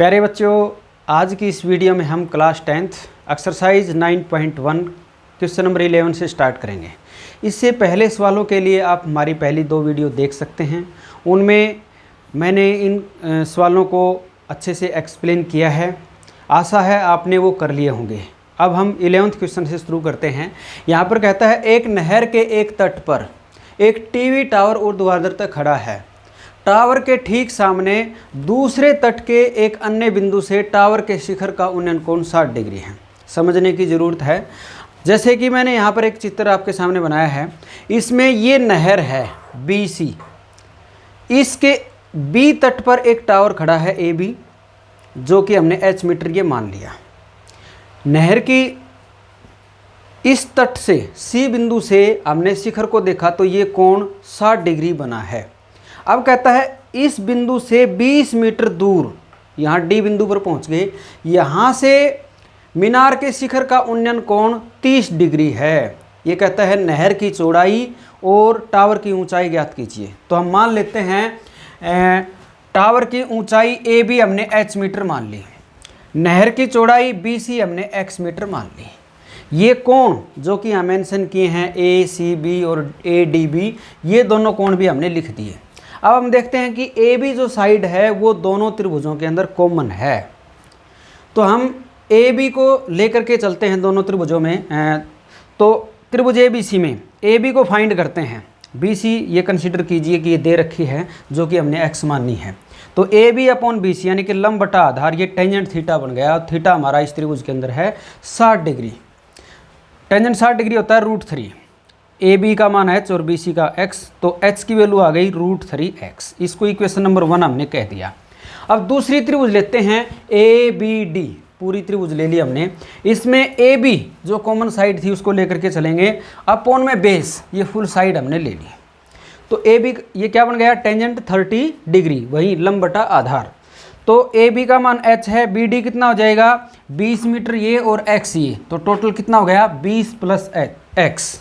प्यारे बच्चों, आज की इस वीडियो में हम class 10th exercise 9.1 question number 11 से स्टार्ट करेंगे। इससे पहले सवालों के लिए आप हमारी पहली दो वीडियो देख सकते हैं। उनमें मैंने इन सवालों को अच्छे से एक्सप्लेन किया है। आशा है आपने वो कर लिए होंगे। अब हम 11th क्वेश्चन से शुरू करते हैं। यहाँ पर कहता है, एक नहर के एक तट पर एक टीवी टावर ऊर्ध्वाधर तक खड़ा है। टावर के ठीक सामने दूसरे तट के एक अन्य बिंदु से टावर के शिखर का उन्नयन कोण 60 डिग्री है। समझने की ज़रूरत है। जैसे कि मैंने यहाँ पर एक चित्र आपके सामने बनाया है। इसमें ये नहर है BC, इसके B तट पर एक टावर खड़ा है AB, जो कि हमने H मीटर ये मान लिया। नहर की इस तट से C बिंदु से हमने शिखर को देखा तो ये कोण 60 डिग्री बना है। अब कहता है इस बिंदु से 20 मीटर दूर, यहाँ D बिंदु पर पहुँच गए, यहाँ से मीनार के शिखर का उन्नयन कोण 30 डिग्री है। ये कहता है नहर की चौड़ाई और टावर की ऊंचाई ज्ञात कीजिए। तो हम मान लेते हैं टावर की ऊंचाई AB हमने H मीटर मान ली, नहर की चौड़ाई BC हमने X मीटर मान ली। ये कोण जो कि यहाँ मेंशन किए हैं ACB और ADB, ये दोनों कोण भी हमने लिख दिए। अब हम देखते हैं कि AB जो साइड है वो दोनों त्रिभुजों के अंदर कॉमन है। तो हम AB को लेकर के चलते हैं दोनों त्रिभुजों में। तो त्रिभुज ABC में AB को फाइंड करते हैं। BC ये कंसीडर कीजिए कि ये दे रखी है, जो कि हमने X माननी है। तो AB अपॉन BC यानी कि लंब बटा आधार, ये टेंजेंट थीटा बन गया। थीटा हमारा इस त्रिभुज के अंदर है 60 डिग्री। टेंजेंट 60 डिग्री होता है √3। AB का मान H और BC का X, तो H की वैल्यू आ गई √3x। इसको इक्वेशन नंबर 1 हमने कह दिया। अब दूसरी त्रिभुज लेते हैं ABD, पूरी त्रिभुज ले ली हमने। इसमें AB जो कॉमन साइड थी उसको लेकर के चलेंगे, अपॉन में बेस, ये फुल साइड हमने ले ली। तो AB ये क्या बन गया, टेंजेंट 30 डिग्री, वही लंब बटा आधार। तो AB का मान H है, BD कितना हो जाएगा 20 मीटर ये और X ये, तो टोटल कितना हो गया 20 प्लस X।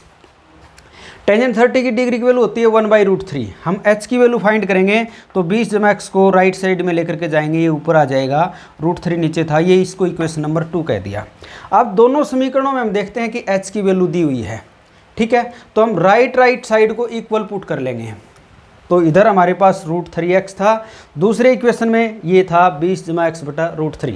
टेंजेंट 30 की डिग्री की वैल्यू होती है 1/√3। हम H की वैल्यू फाइंड करेंगे तो 20 जमा X को राइट साइड में लेकर के जाएंगे, ये ऊपर आ जाएगा, √3 नीचे था, ये इसको इक्वेशन नंबर 2 कह दिया। अब दोनों समीकरणों में हम देखते हैं कि H की वैल्यू दी हुई है, ठीक है। तो हम राइट साइड को इक्वल पुट कर लेंगे। तो इधर हमारे पास √3x था, दूसरे इक्वेशन में ये था 20 जमा X बटा √3।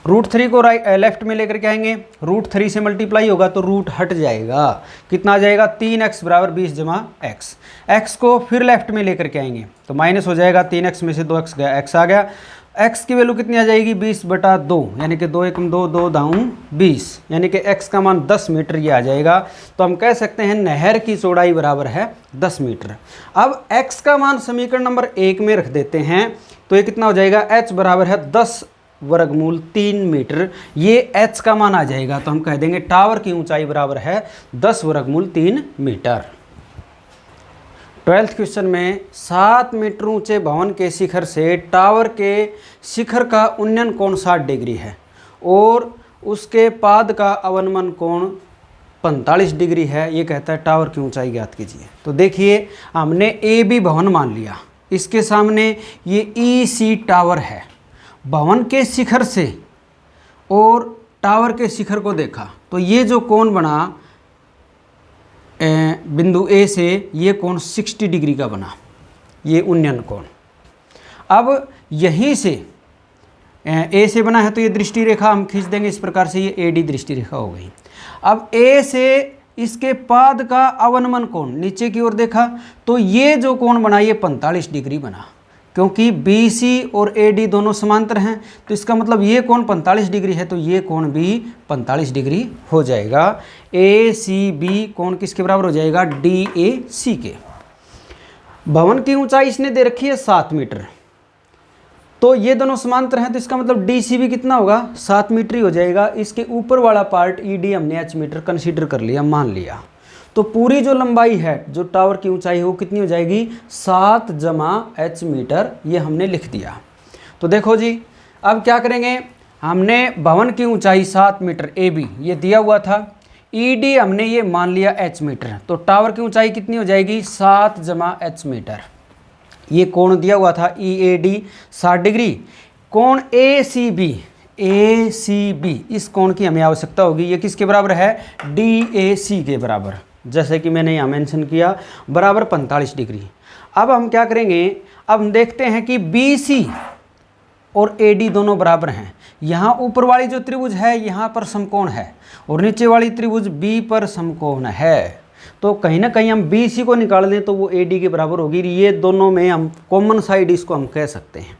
√3 को लेफ्ट में लेकर के आएंगे, √3 से मल्टीप्लाई होगा तो रूट हट जाएगा, कितना आ जाएगा 3x बराबर 20 जमा X। X को फिर लेफ्ट में लेकर के आएंगे तो माइनस हो जाएगा, 3x में से 2x गया, X आ गया। X की वैल्यू कितनी आ जाएगी 20 बटा 2, यानी कि 2 एकम 2, 2 दाऊं 20, यानी कि X का मान 10 मीटर ये आ जाएगा। तो हम कह सकते हैं नहर की चौड़ाई बराबर है 10 मीटर। अब X का मान समीकरण नंबर 1 में रख देते हैं, तो ये कितना हो जाएगा, H बराबर है 10 वर्गमूल 3 मीटर, ये H का मान आ जाएगा। तो हम कह देंगे टावर की ऊंचाई बराबर है 10 वर्गमूल 3 मीटर। 12th क्वेश्चन में 7 मीटर ऊंचे भवन के शिखर से टावर के शिखर का उन्नयन कोण 60 डिग्री है और उसके पाद का अवनमन कोण 45 डिग्री है। ये कहता है टावर की ऊंचाई ज्ञात कीजिए। तो देखिए हमने AB भवन मान लिया, इसके सामने ये EC टावर है। भवन के शिखर से और टावर के शिखर को देखा तो ये जो कोण बना बिंदु A से, ये कोण 60 डिग्री का बना, ये उन्नयन कोण। अब यहीं से A से बना है तो ये दृष्टि रेखा हम खींच देंगे इस प्रकार से, ये AD दृष्टि रेखा हो गई। अब A से इसके पाद का अवनमन कोण नीचे की ओर देखा तो ये जो कोण बना ये 45 डिग्री बना, क्योंकि BC और AD दोनों समांतर हैं। तो इसका मतलब ये कोण 45 डिग्री है, तो ये कोण भी 45 डिग्री हो जाएगा। ACB कोण किसके बराबर हो जाएगा, DAC के। भवन की ऊंचाई इसने दे रखी है 7 मीटर, तो ये दोनों समांतर हैं, तो इसका मतलब DCB कितना होगा 7 मीटर ही हो जाएगा। इसके ऊपर वाला पार्ट ED हमने H मीटर कंसीडर कर लिया, मान लिया। तो पूरी जो लंबाई है, जो टावर की ऊंचाई है, वो कितनी हो जाएगी 7 जमा H मीटर, ये हमने लिख दिया। तो देखो जी, अब क्या करेंगे, हमने भवन की ऊंचाई 7 मीटर AB ये दिया हुआ था, ED हमने ये मान लिया H मीटर, तो टावर की ऊंचाई कितनी हो जाएगी 7 जमा H मीटर। ये कोण दिया हुआ था EAD 60 डिग्री, कोण ए सी बी, इस कोण की हमें आवश्यकता होगी। ये किसके बराबर है? DAC के बराबर, जैसे कि मैंने यहाँ मेंशन किया, बराबर 45 डिग्री। अब हम क्या करेंगे, अब हम देखते हैं कि BC और AD दोनों बराबर हैं। यहाँ ऊपर वाली जो त्रिभुज है यहाँ पर समकोण है और नीचे वाली त्रिभुज B पर समकोण है। तो कहीं ना कहीं हम BC को निकाल दें तो वो AD के बराबर होगी। ये दोनों में हम कॉमन साइड इसको हम कह सकते हैं।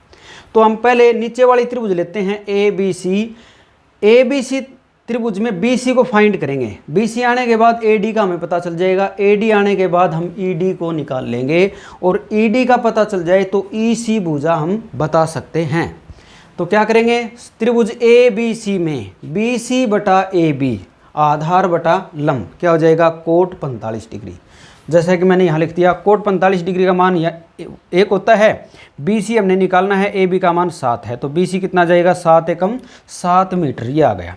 तो हम पहले नीचे वाली त्रिभुज लेते हैं ABC त्रिभुज में BC को फाइंड करेंगे। BC आने के बाद AD का हमें पता चल जाएगा। AD आने के बाद हम ED को निकाल लेंगे और ED का पता चल जाए तो EC भुजा हम बता सकते हैं। तो क्या करेंगे, त्रिभुज ABC में BC बटा AB आधार बटा लंब क्या हो जाएगा, कोट 45 डिग्री। जैसा कि मैंने यहाँ लिख दिया, कोट 45 डिग्री का मान एक होता है। BC हमने निकालना है, AB का मान 7 है, तो BC कितना जाएगा, 7 एकम 7 मीटर, ये आ गया।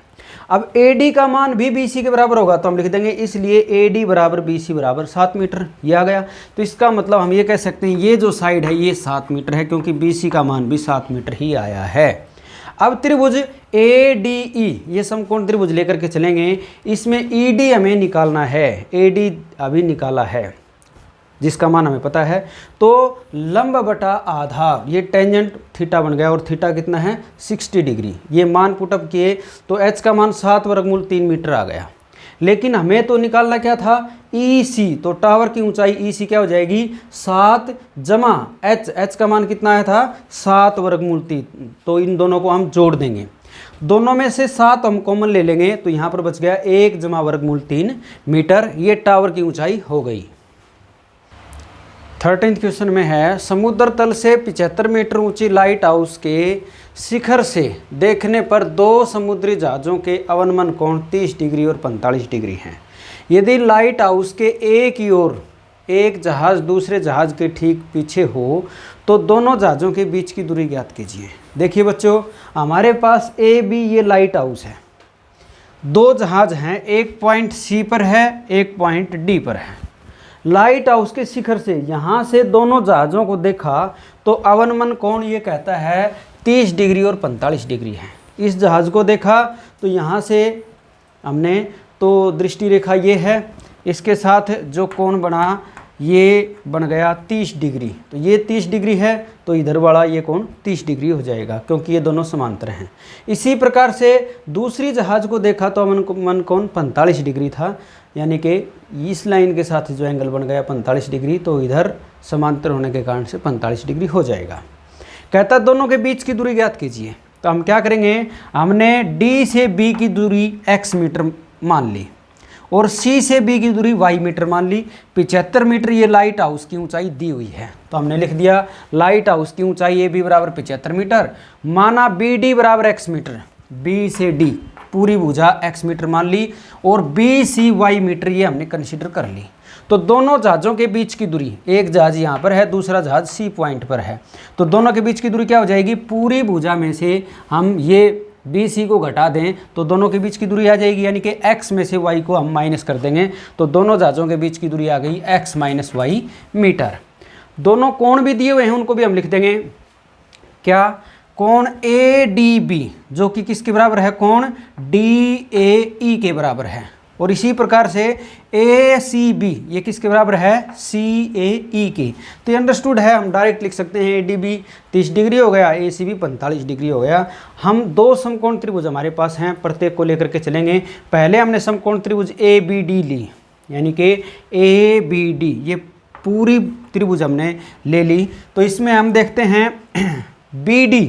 अब AD का मान भी BC के बराबर होगा, तो हम लिख देंगे इसलिए AD बराबर BC बराबर 7 मीटर, ये आ गया। तो इसका मतलब हम ये कह सकते हैं ये जो साइड है ये 7 मीटर है, क्योंकि BC का मान भी 7 मीटर ही आया है। अब त्रिभुज ADE, ये समकोण त्रिभुज लेकर के चलेंगे। इसमें ED हमें निकालना है, AD अभी निकाला है जिसका मान हमें पता है। तो लंब बटा आधार, ये टेंजेंट थीटा बन गया और थीटा कितना है, 60 डिग्री। ये मान पुटअप किए तो H का मान 7 वर्गमूल 3 मीटर आ गया। लेकिन हमें तो निकालना क्या था, EC, तो टावर की ऊंचाई EC क्या हो जाएगी, 7 जमा H का मान कितना आया था, 7 वर्गमूल 3। तो इन दोनों को हम जोड़ देंगे, दोनों में से 7 हम कॉमन ले लेंगे, तो यहाँ पर बच गया 1 जमा वर्गमूल 3 मीटर। ये टावर की ऊंचाई हो गई। 13th क्वेश्चन में है, समुद्र तल से 75 मीटर ऊंची लाइट हाउस के शिखर से देखने पर दो समुद्री जहाज़ों के अवनमन कोण 30 डिग्री और 45 डिग्री हैं। यदि लाइट हाउस के एक ही ओर एक जहाज़ दूसरे जहाज़ के ठीक पीछे हो तो दोनों जहाज़ों के बीच की दूरी ज्ञात कीजिए। देखिए बच्चों, हमारे पास AB ये लाइट हाउस है, दो जहाज़ हैं, एक पॉइंट C पर है, एक पॉइंट D पर है। लाइट हाउस के शिखर से यहाँ से दोनों जहाज़ों को देखा तो अवनमन कोण ये कहता है 30 डिग्री और 45 डिग्री है। इस जहाज़ को देखा तो यहाँ से हमने तो दृष्टि रेखा ये है, इसके साथ जो कोण बना ये बन गया 30 डिग्री। तो ये 30 डिग्री है तो इधर वाला ये कोण 30 डिग्री हो जाएगा, क्योंकि ये दोनों समांतर हैं। इसी प्रकार से दूसरी जहाज़ को देखा तो अवनमन कोण 45 डिग्री था, यानी कि इस लाइन के साथ जो एंगल बन गया 45 डिग्री, तो इधर समांतर होने के कारण से 45 डिग्री हो जाएगा। कहता दोनों के बीच की दूरी ज्ञात कीजिए। तो हम क्या करेंगे, हमने D से B की दूरी x मीटर मान ली और C से B की दूरी y मीटर मान ली। 75 मीटर ये लाइट हाउस की ऊंचाई दी हुई है, तो हमने लिख दिया लाइट हाउस की ऊंचाई AB बराबर 75 मीटर, माना BD बराबर x मीटर, B से D पूरी भुजा x मीटर मान ली और BC y मीटर ये हमने कंसीडर कर ली। तो दोनों जहाज़ों के बीच की दूरी, एक जहाज़ यहाँ पर है, दूसरा जहाज़ C पॉइंट पर है, तो दोनों के बीच की दूरी क्या हो जाएगी, पूरी भुजा में से हम ये BC को घटा दें तो दोनों के बीच की दूरी आ जाएगी, यानी कि x में से y को हम माइनस कर देंगे, तो दोनों जहाज़ों के बीच की दूरी आ गई x माइनस वाई मीटर। दोनों कोण भी दिए हुए हैं, उनको भी हम लिख देंगे। क्या, कोण ADB जो कि किसके बराबर है, कोण DAE के बराबर है, और इसी प्रकार से ACB ये किसके बराबर है, CAE के। तो ये अंडरस्टूड है, हम डायरेक्ट लिख सकते हैं ADB 30 डिग्री हो गया, ACB 45 डिग्री हो गया। हम दो समकोण त्रिभुज हमारे पास हैं, प्रत्येक को लेकर के चलेंगे। पहले हमने समकोण त्रिभुज ABD ली, यानी कि ABD ये पूरी त्रिभुज हमने ले ली। तो इसमें हम देखते हैं BD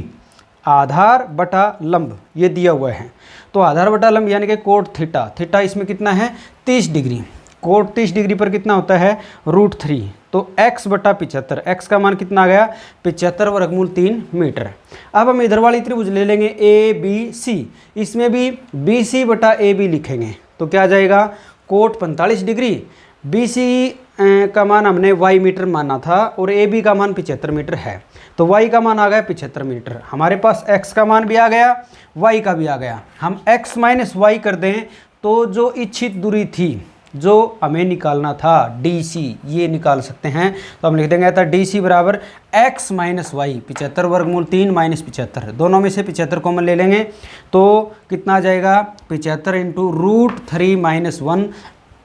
आधार बटा लंब ये दिया हुआ है, तो आधार बटा लंब यानी कि कोट थीटा, थीटा इसमें कितना है 30 डिग्री, कोट 30 डिग्री पर कितना होता है √3, तो x बटा 75, x का मान कितना आ गया 75 वर्गमूल 3 मीटर। अब हम इधर वाली त्रिभुज ले लेंगे ABC, इसमें भी BC बटा AB लिखेंगे, तो क्या आ जाएगा कोट 45 डिग्री, BC का मान हमने y मीटर माना था और AB का मान 75 मीटर है, तो y का मान आ गया 75 मीटर। हमारे पास x का मान भी आ गया, y का भी आ गया। हम x माइनस वाई कर दें तो जो इच्छित दूरी थी जो हमें निकालना था DC, ये निकाल सकते हैं। तो हम लिख देंगे था DC बराबर x माइनस वाई, 75 वर्गमूल 3 माइनस 75, दोनों में से 75 कॉमन ले लेंगे तो कितना आ जाएगा 75 इंटू √3 माइनस 1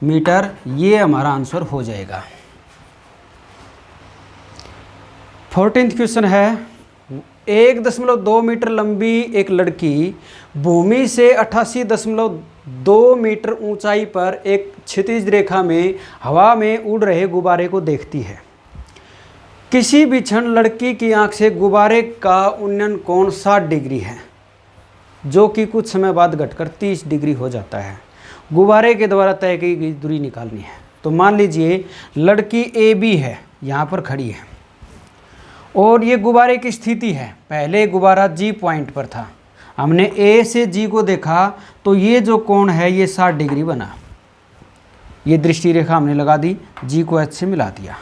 मीटर, ये हमारा आंसर हो जाएगा। 14th क्वेश्चन है 1.2 मीटर लंबी एक लड़की भूमि से 88.2 मीटर ऊंचाई पर एक क्षैतिज रेखा में हवा में उड़ रहे गुब्बारे को देखती है। किसी भी क्षण लड़की की आंख से गुब्बारे का उन्नयन कोण 60 डिग्री है, जो कि कुछ समय बाद घटकर 30 डिग्री हो जाता है। गुब्बारे के द्वारा तय की गई दूरी निकालनी है। तो मान लीजिए लड़की AB है, यहाँ पर खड़ी है और ये गुब्बारे की स्थिति है, पहले गुब्बारा G पॉइंट पर था, हमने A से G को देखा तो ये जो कोण है ये 60 डिग्री बना। ये दृष्टि रेखा हमने लगा दी, G को H से मिला दिया।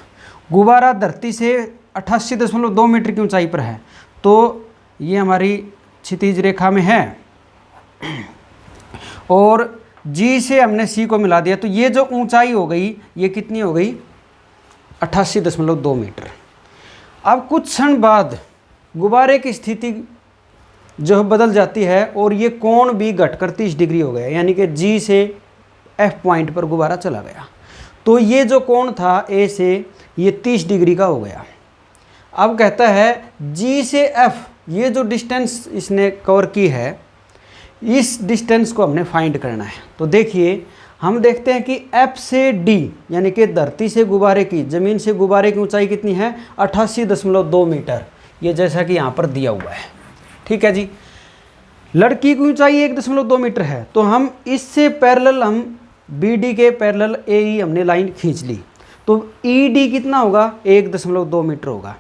गुब्बारा धरती से 88.2 मीटर की ऊंचाई पर है, तो ये हमारी क्षैतिज रेखा में है और G से हमने C को मिला दिया, तो ये जो ऊंचाई हो गई ये कितनी हो गई 88.2 मीटर। अब कुछ क्षण बाद गुब्बारे की स्थिति जो बदल जाती है और ये कोण भी घटकर 30 डिग्री हो गया, यानी कि G से F पॉइंट पर गुब्बारा चला गया। तो ये जो कोण था A से ये 30 डिग्री का हो गया। अब कहता है G से F, ये जो डिस्टेंस इसने कवर की है, इस डिस्टेंस को हमने फाइंड करना है। तो देखिए हम देखते हैं कि F से D यानी कि धरती से गुब्बारे की, ज़मीन से गुब्बारे की ऊंचाई कितनी है 88.2 मीटर, ये जैसा कि यहाँ पर दिया हुआ है। ठीक है जी, लड़की की ऊंचाई 1.2 मीटर है, तो हम इससे पैरेलल हम BD के पैरेलल AE हमने लाइन खींच ली, तो ED कितना होगा 1.2 मीटर होगा।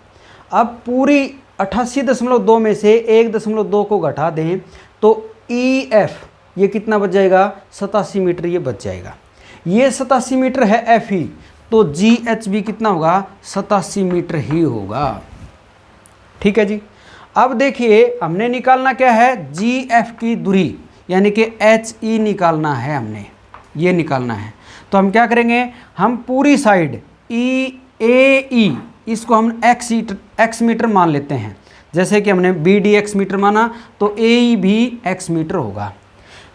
अब पूरी 88.2 में से 1.2 को घटा दें तो EF ये कितना बच जाएगा 87 मीटर, ये बच जाएगा। ये 87 मीटर है FE, तो GH भी कितना होगा 87 मीटर ही होगा। ठीक है जी, अब देखिए हमने निकालना क्या है GF की दूरी, यानी कि HE निकालना है, हमने ये निकालना है। तो हम क्या करेंगे, हम पूरी साइड AE इसको हम x मीटर मान लेते हैं, जैसे कि हमने BD x मीटर माना तो AE भी x मीटर होगा।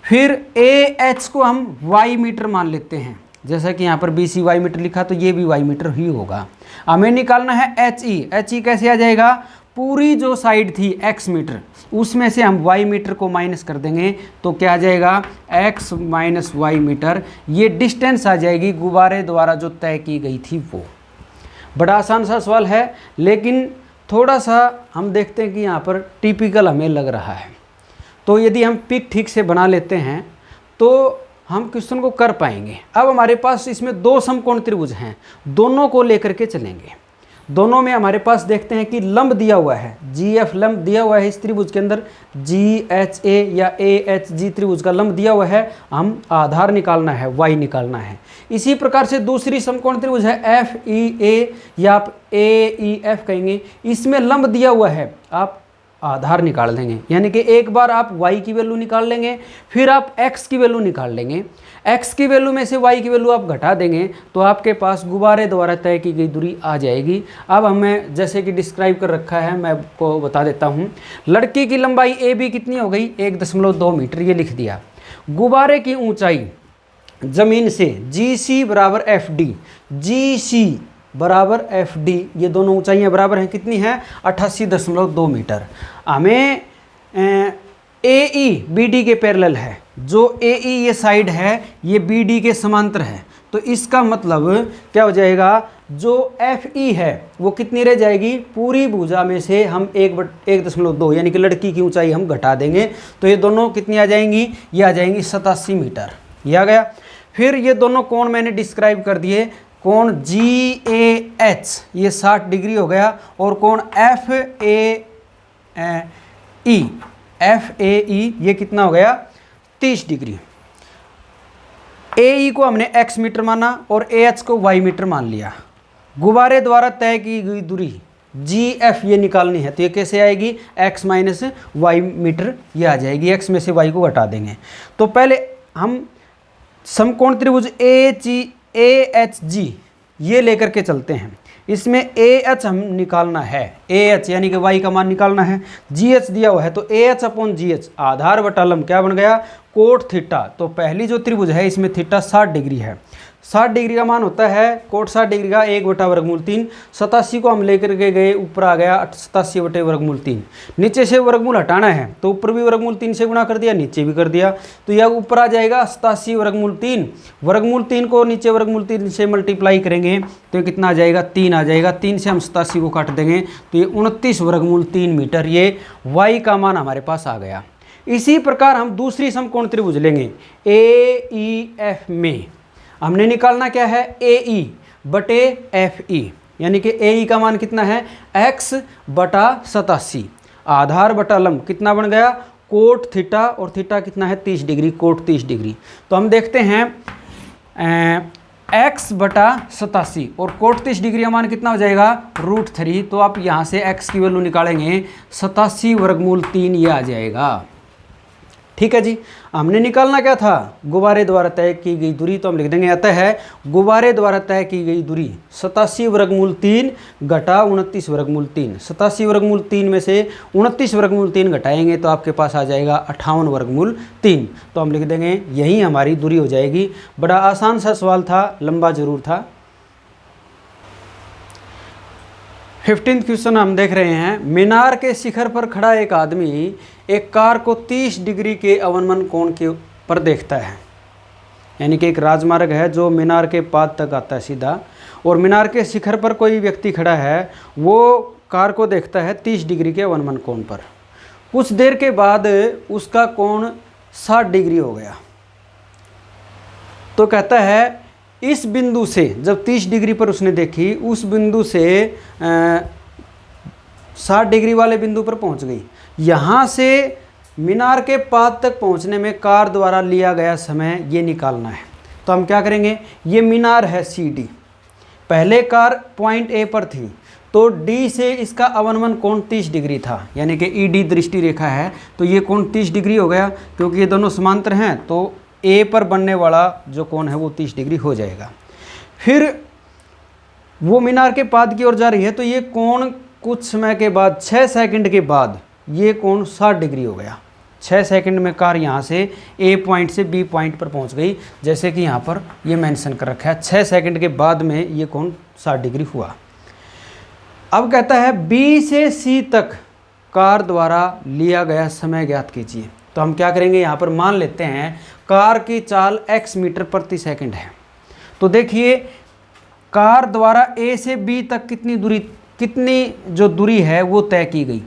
फिर AH को हम y मीटर मान लेते हैं, जैसा कि यहाँ पर BC y मीटर लिखा तो ये भी y मीटर ही होगा। हमें निकालना है HE कैसे आ जाएगा, पूरी जो साइड थी x मीटर उसमें से हम y मीटर को माइनस कर देंगे तो क्या आ जाएगा x माइनस y मीटर, ये डिस्टेंस आ जाएगी गुब्बारे द्वारा जो तय की गई थी वो। बड़ा आसान सा सवाल है, लेकिन थोड़ा सा हम देखते हैं कि यहाँ पर टिपिकल हमें लग रहा है। तो यदि हम पिक ठीक से बना लेते हैं तो हम क्वेश्चन को कर पाएंगे। अब हमारे पास इसमें दो समकोण त्रिभुज हैं, दोनों को लेकर के चलेंगे। दोनों में हमारे पास देखते हैं कि लंब दिया हुआ है, GF लंब दिया हुआ है इस त्रिभुज के अंदर, GHA या AHG त्रिभुज का लंब दिया हुआ है, हम आधार निकालना है, y निकालना है। इसी प्रकार से दूसरी समकोण त्रिभुज है FEA या आप AEF कहेंगे, इसमें लंब दिया हुआ है, आप आधार निकाल देंगे, यानी कि एक बार आप y की वैल्यू निकाल लेंगे, फिर आप x की वैल्यू निकाल लेंगे, x की वैल्यू में से y की वैल्यू आप घटा देंगे तो आपके पास गुब्बारे द्वारा तय की गई दूरी आ जाएगी। अब हमें जैसे कि डिस्क्राइब कर रखा है, मैं आपको बता देता हूँ। लड़की की लंबाई AB कितनी हो गई 1.2 मीटर, ये लिख दिया। गुब्बारे की ऊंचाई ज़मीन से GC बराबर FD, GC बराबर FD, ये दोनों ऊंचाइयां बराबर हैं, कितनी है 88.2 मीटर। हमें AE BD के पैरेलल है, जो AE ये साइड है ये BD के समांतर है, तो इसका मतलब क्या हो जाएगा, जो FE है वो कितनी रह जाएगी, पूरी भुजा में से हम 1.2 यानी कि लड़की की ऊंचाई हम घटा देंगे तो ये दोनों कितनी आ जाएंगी, ये आ जाएंगी 87 मीटर, ये आ गया। फिर ये दोनों कोण मैंने डिस्क्राइब कर दिए, कोण GAH ये 60 डिग्री हो गया और कोण FAE ये कितना हो गया 30 डिग्री। AE को हमने x मीटर माना और AH को y मीटर मान लिया। गुब्बारे द्वारा तय की गई दूरी GF ये निकालनी है, तो ये कैसे आएगी x माइनस y मीटर, ये आ जाएगी, x में से y को घटा देंगे। तो पहले हम समकोण त्रिभुज AHG ये लेकर के चलते हैं। इसमें AH हम निकालना है, AH यानी कि y का मान निकालना है। GH दिया हुआ है तो AH अपॉन GH आधार बटा लंब क्या बन गया, कोट थीटा। तो पहली जो त्रिभुज है इसमें थीटा 60 डिग्री है। 60 डिग्री का मान होता है कोट 60 डिग्री का 1/√3। 87 को हम लेकर के गए, ऊपर आ गया 87/√3। नीचे से वर्गमूल हटाना है तो ऊपर भी √3 से गुणा कर दिया, नीचे भी कर दिया, तो यह ऊपर आ जाएगा 87/3। √3 को नीचे √3 से मल्टीप्लाई करेंगे तो ये कितना आ जाएगा, 3 आ जाएगा। 3 से हम 87 को काट देंगे तो ये 29/3 मीटर, ये y का मान हमारे पास आ गया। इसी प्रकार हम दूसरी समकोण त्रिभुज लेंगे AEF में। हमने निकालना क्या है, AE बटे FE, यानी कि AE का मान कितना है, x/87 आधार बटा लंब कितना बन गया, कोट थीटा, और थीटा कितना है 30 डिग्री, कोट 30 डिग्री। तो हम देखते हैं x/87 और कोट 30 डिग्री का मान कितना हो जाएगा, √3। तो आप यहाँ से x की वैल्यू निकालेंगे 87/3 ये आ जाएगा। ठीक है जी। हमने निकालना क्या था, गुब्बारे द्वारा तय की गई दूरी, तो हम लिख देंगे अतः है गुब्बारे द्वारा तय की गई दूरी 87/3 घटा 29/3। 87/3 में से 29/3 घटाएंगे तो आपके पास आ जाएगा 58/3। तो हम लिख देंगे यही हमारी दूरी हो जाएगी। बड़ा आसान सा सवाल था, लंबा जरूर था। 15th क्वेश्चन हम देख रहे हैं। मीनार के शिखर पर खड़ा एक आदमी एक कार को 30 डिग्री के अवनमन कोण के पर देखता है, यानी कि एक राजमार्ग है जो मीनार के पाद तक आता है सीधा, और मीनार के शिखर पर कोई व्यक्ति खड़ा है, वो कार को देखता है 30 डिग्री के अवनमन कोण पर। कुछ देर के बाद उसका कोण 60 डिग्री हो गया। तो कहता है इस बिंदु से, जब 30 डिग्री पर उसने देखी, उस बिंदु से 60 डिग्री वाले बिंदु पर पहुंच गई। यहाँ से मीनार के पाद तक पहुंचने में कार द्वारा लिया गया समय ये निकालना है। तो हम क्या करेंगे, ये मीनार है CD, पहले कार पॉइंट A पर थी, तो D से इसका अवनमन कोण 30 डिग्री था, यानी कि ED दृष्टि रेखा है, तो ये कोण 30 डिग्री हो गया। क्योंकि ये दोनों समांतर हैं तो A पर बनने वाला जो कोण है वो 30 डिग्री हो जाएगा। फिर वो मीनार के पाद की ओर जा रही है, तो ये कोण कुछ समय के बाद 6 सेकंड के बाद ये कोण 60 डिग्री हो गया। 6 सेकंड में कार यहाँ से A पॉइंट से B पॉइंट पर पहुँच गई, जैसे कि यहाँ पर ये मेंशन कर रखा है। 6 सेकंड के बाद में ये कोण 60 डिग्री हुआ। अब कहता है B से C तक कार द्वारा लिया गया समय ज्ञात कीजिए। तो हम क्या करेंगे, यहाँ पर मान लेते हैं कार की चाल x मीटर प्रति सेकंड है। तो देखिए कार द्वारा A से B तक कितनी जो दूरी है वो तय की गई।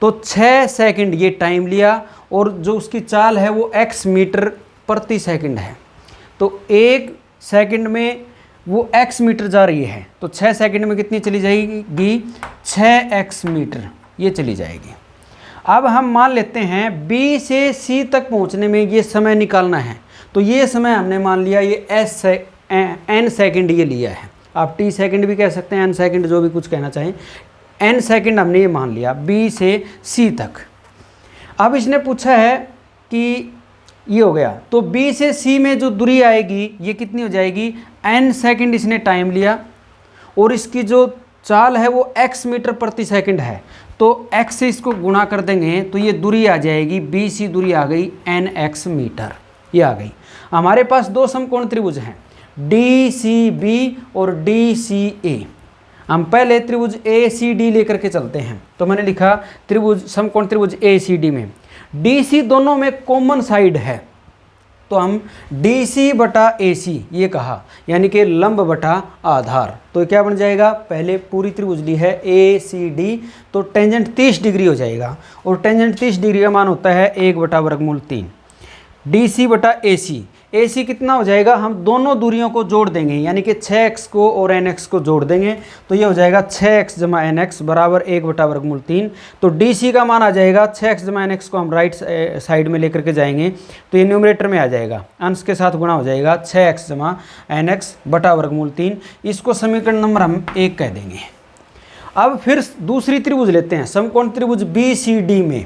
तो 6 सेकंड ये टाइम लिया, और जो उसकी चाल है वो x मीटर प्रति सेकंड है। तो 1 सेकंड में वो x मीटर जा रही है, तो 6 सेकंड में कितनी चली जाएगी, 6x मीटर ये चली जाएगी। अब हम मान लेते हैं B से C तक पहुंचने में ये समय निकालना है। तो ये समय हमने मान लिया ये n सेकंड ये लिया है। आप t सेकंड भी कह सकते हैं, n सेकंड, जो भी कुछ कहना चाहें। n सेकंड हमने ये मान लिया B से C तक। अब इसने पूछा है कि ये हो गया, तो B से C में जो दूरी आएगी ये कितनी हो जाएगी, n सेकंड इसने टाइम लिया, और इसकी जो चाल है वो x मीटर प्रति सेकंड है। तो x से इसको गुणा कर देंगे तो ये दूरी आ जाएगी, BC दूरी आ गई nx मीटर, ये आ गई। हमारे पास दो समकोण त्रिभुज हैं DCB और DCA। हम पहले त्रिभुज ACD लेकर के चलते हैं। तो मैंने लिखा त्रिभुज समकोण त्रिभुज ACD में DC दोनों में कॉमन साइड है, तो हम DC बटा AC ये कहा, यानी कि लंब बटा आधार। तो क्या बन जाएगा, पहले पूरी त्रिभुज ली है ACD, तो टेंजेंट 30 डिग्री हो जाएगा, और टेंजेंट 30 डिग्री का मान होता है 1/√3। DC बटा AC कितना हो जाएगा, हम दोनों दूरियों को जोड़ देंगे, यानी कि 6x को और nx को जोड़ देंगे, तो ये हो जाएगा 6x जमा nx बराबर 1/√3। तो DC का मान आ जाएगा, 6x जमा nx को हम राइट साइड में लेकर के जाएंगे तो ये न्यूमरेटर में आ जाएगा, अंश के साथ गुणा हो जाएगा 6x जमा nx बटा √3। इसको समीकरण नंबर हम 1 कह देंगे। अब फिर दूसरी त्रिभुज लेते हैं, समकोण त्रिभुज BCD में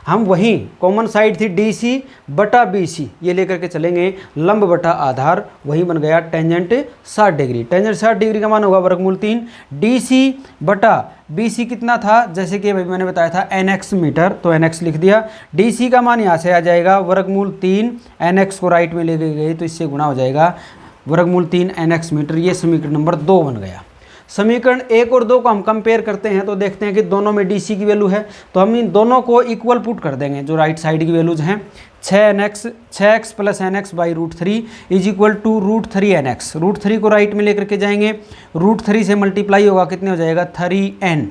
हम वहीं कॉमन साइड थी DC बटा BC, ये लेकर के चलेंगे, लंब बटा आधार, वही बन गया टेंजेंट 60 डिग्री। टेंजेंट 60 डिग्री का मान होगा वर्गमूल 3, DC बटा BC कितना था, जैसे कि भाई मैंने बताया था NX मीटर, तो NX लिख दिया। DC का मान यहाँ से आ जाएगा वर्गमूल 3, NX को राइट में ले गए तो इससे गुणा हो जाएगा, वर्गमूल 3 NX मीटर। ये समीकरण नंबर 2 बन गया। समीकरण 1 और 2 को हम कंपेयर करते हैं तो देखते हैं कि दोनों में DC की वैल्यू है, तो हम इन दोनों को इक्वल पुट कर देंगे। जो राइट साइड की वैल्यूज हैं 6x plus NX by √3 is equal to √3NX। √3 को राइट में लेकर के जाएंगे, √3 से मल्टीप्लाई होगा, कितने हो जाएगा 3n।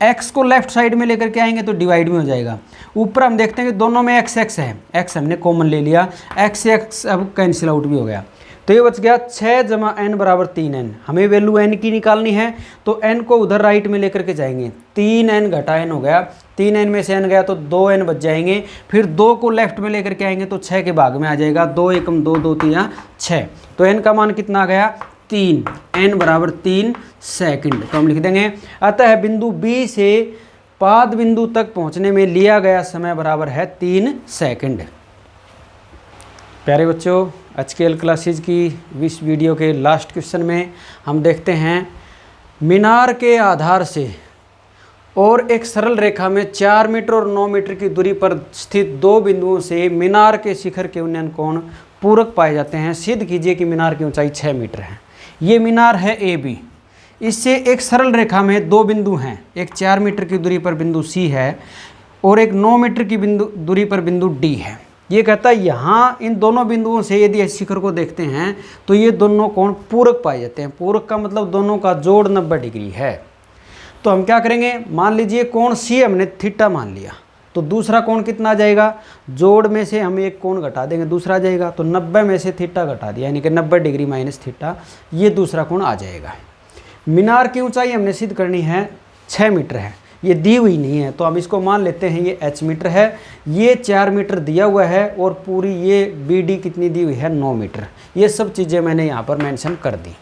x को लेफ्ट साइड में लेकर के आएंगे तो डिवाइड में हो जाएगा। ऊपर हम देखते हैं कि दोनों में x है, x हमने कॉमन ले लिया, x अब कैंसिल आउट भी हो गया, तो ये बच गया 6 जमा n बराबर 3n। हमें वैल्यू n की निकालनी है तो n को उधर राइट में लेकर के जाएंगे, 3n घटा n हो गया, 3n में से n गया तो 2n बच जाएंगे। फिर 2 को लेफ्ट में लेकर के आएंगे तो 6 के भाग में आ जाएगा, 2 एकम 2, 2 3 6, तो n का मान कितना आ गया 3, n बराबर 3 सेकंड। तो हम लिख देंगे अतः बिंदु B से पाद बिंदु तक पहुँचने में लिया गया समय बराबर है 3 सेकंड। प्यारे बच्चों, HKL क्लासेज की इस वीडियो के लास्ट क्वेश्चन में हम देखते हैं मीनार के आधार से और एक सरल रेखा में 4 मीटर और 9 मीटर की दूरी पर स्थित दो बिंदुओं से मीनार के शिखर के उन्नयन कोण पूरक पाए जाते हैं। सिद्ध कीजिए कि मीनार की ऊंचाई 6 मीटर है। ये मीनार है AB, इससे एक सरल रेखा में दो बिंदु हैं, एक 4 मीटर की दूरी पर बिंदु C है और एक 9 मीटर की दूरी पर बिंदु D है। ये कहता है यहाँ इन दोनों बिंदुओं से यदि इस शिखर को देखते हैं तो ये दोनों कोण पूरक पाए जाते हैं। पूरक का मतलब दोनों का जोड़ 90 डिग्री है। तो हम क्या करेंगे, मान लीजिए कोण C हमने थीटा मान लिया, तो दूसरा कोण कितना आ जाएगा, जोड़ में से हम एक कोण घटा देंगे, दूसरा आ जाएगा, तो 90 में से थीटा घटा दिया, यानी कि 90 डिग्री माइनस थीटा, ये दूसरा कोण आ जाएगा। मीनार की ऊंचाई हमने सिद्ध करनी है 6 मीटर है, ये दी हुई नहीं है तो हम इसको मान लेते हैं ये h मीटर है, ये 4 मीटर दिया हुआ है और पूरी ये BD कितनी दी हुई है 9 मीटर। ये सब चीज़ें मैंने यहाँ पर मेंशन कर दी।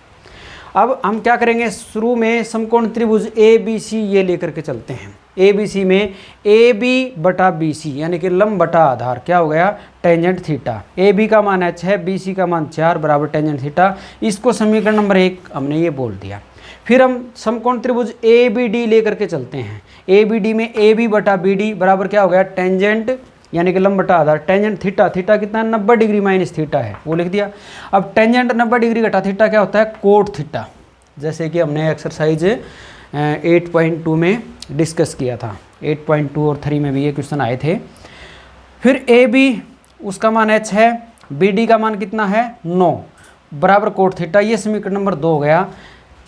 अब हम क्या करेंगे, शुरू में समकोण त्रिभुज ABC ये लेकर के चलते हैं। ABC में AB बटा BC यानी कि लंब बटा आधार क्या हो गया, टेंजेंट थीटा। AB का मान h है, BC का मान 4 बराबर टेंजेंट थीटा। इसको समीकरण नंबर 1 हमने ये बोल दिया। फिर हम समकोण त्रिभुज ABD लेकर के चलते हैं। ABD में AB बटा BD बराबर क्या हो गया, टेंजेंट यानी कि लंब बटा आधार, टेंजेंट थीटा, थीटा कितना है 90 डिग्री माइनस थीटा है, वो लिख दिया। अब टेंजेंट 90 डिग्री घटा थीटा क्या होता है, कोट थीटा, जैसे कि हमने एक्सरसाइज 8.2 में डिस्कस किया था। 8.2 और 3 में भी ये क्वेश्चन आए थे। फिर AB उसका मान h है, BD का मान कितना है 9 बराबर कोट थीटा। ये समीकरण नंबर 2 हो गया।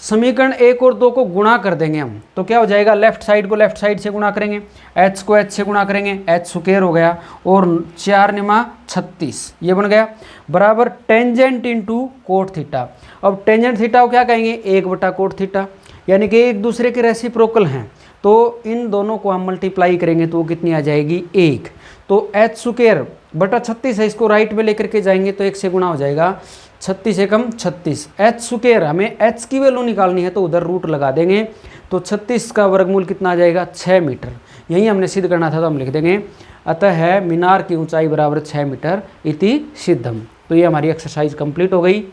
समीकरण 1 और 2 को गुणा कर देंगे हम तो क्या हो जाएगा, लेफ्ट साइड को लेफ्ट साइड से गुणा करेंगे, h को h से गुणा करेंगे, h स्क्वायर हो गया और 4 निमा 36 ये बन गया बराबर टेंजेंट इंटू कोट थीटा। अब टेंजेंट थीटा को क्या कहेंगे, 1 बटा कोट थीटा, यानी कि एक दूसरे के रेसिप्रोकल हैं, तो इन दोनों को हम मल्टीप्लाई करेंगे तो वो कितनी आ जाएगी 1। तो h स्क्वायर बटा 36 है, इसको राइट में लेकर के जाएंगे तो 1 से गुणा हो जाएगा, 36 एकम 36, h स्क्वायर हमें h की वैल्यू निकालनी है तो उधर रूट लगा देंगे, तो 36 का वर्गमूल कितना आ जाएगा 6 मीटर। यही हमने सिद्ध करना था तो हम लिख देंगे अतः है मीनार की ऊंचाई बराबर 6 मीटर इति सिद्धम। तो ये हमारी एक्सरसाइज कंप्लीट हो गई।